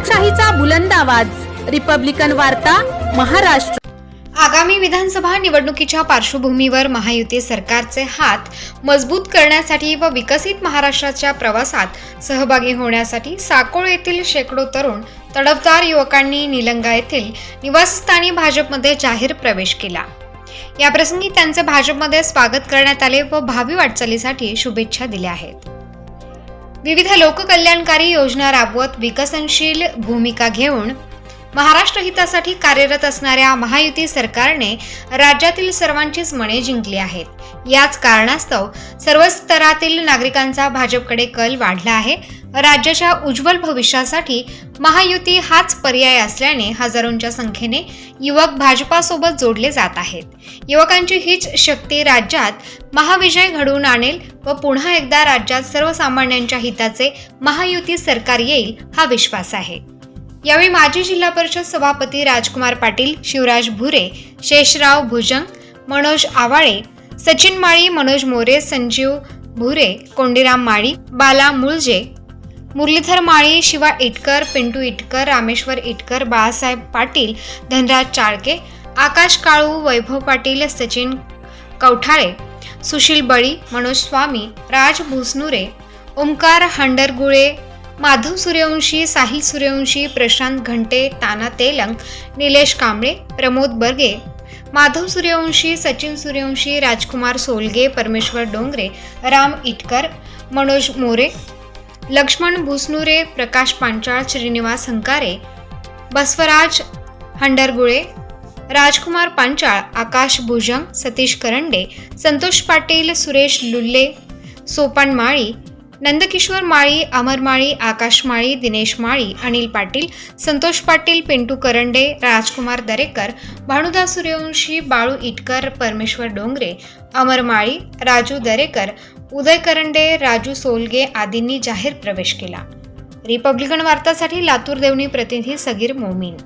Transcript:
लोकशाहीचा बुलंद आवाज, रिपब्लिकन वार्ता, महाराष्ट्र। आगामी विधानसभा निवडणुकीच्या पार्श्वभूमीवर महायुती सरकारचे हात मजबूत करण्यासाठी व विकसित महाराष्ट्राच्या प्रवासात सहभागी होण्यासाठी साकोळ येथील शेकडो तरुण तडफदार युवकांनी निलंगा येथील निवासस्थानी भाजपमध्ये जाहीर प्रवेश केला। याप्रसंगी त्यांचे भाजपमध्ये स्वागत करण्यात आले व भावी वाटचालीसाठी शुभेच्छा दिल्या आहेत। विविध लोककल्याणकारी योजना राबवत विकसनशील भूमिका घेऊन महाराष्ट्र हितासाठी कार्यरत असणाऱ्या महायुती सरकारने राज्यातील सर्वांचीच मने जिंकली आहेत। याच कारणास्तव सर्व स्तरातील नागरिकांचा भाजपकडे कल वाढला आहे। राज्याच्या उज्ज्वल भविष्यासाठी महायुती हाच पर्याय असल्याने हजारोंच्या संख्येने युवक भाजपासोबत जोडले जात आहेत। युवकांची हीच शक्ती राज्यात महाविजय घडवून आणेल व पुन्हा एकदा राज्यात सर्वसामान्यांच्या हिताचे महायुती सरकार येईल हा विश्वास आहे। यावेळी माजी जिल्हा परिषद सभापती राजकुमार पाटील, शिवराज भुरे, शेषराव भुजंग, मनोज आवाळे, सचिन माळी, मनोज मोरे, संजीव भुरे, कोंडीराम माळी, बाला मुळजे, मुरलीधर माळी, शिवा इटकर, पिंटू इटकर, रामेश्वर इटकर, बाळासाहेब पाटील, धनराज चाळके, आकाश काळू, वैभव पाटील, सचिन कवठाळे, सुशील बळी, मनोज स्वामी, राज भुसनुरे, ओमकार हंडरगुळे, माधव सूर्यवंशी, साहिल सूर्यवंशी, प्रशांत घंटे, ताना तेलंग, निलेश कांबळे, प्रमोद बर्गे, माधव सूर्यवंशी, सचिन सूर्यवंशी, राजकुमार सोलगे, परमेश्वर डोंगरे, राम इटकर, मनोज मोरे, लक्ष्मण भुसनुरे, प्रकाश पांचाळ, श्रीनिवास हंकारे, बसवराज हंडरगुळे, राजकुमार पांचाळ, आकाश भुजंग, सतीश करंडे, संतोष पाटील, सुरेश लुल्ले, सोपान माळी, नंदकिशोर माळी, अमर माळी, आकाश माळी, दिनेश माळी, अनिल पाटील, संतोष पाटील, पिंटू करंडे, राजकुमार दरेकर, भानुदास सूर्यवंशी, बाळू इटकर, परमेश्वर डोंगरे, अमर माळी, राजू दरेकर, उदय करंडे, राजू सोलगे आदींनी जाहीर प्रवेश केला। रिपब्लिकन वार्तासाठी लातूर देवणी प्रतिनिधी सगीर मोमीन।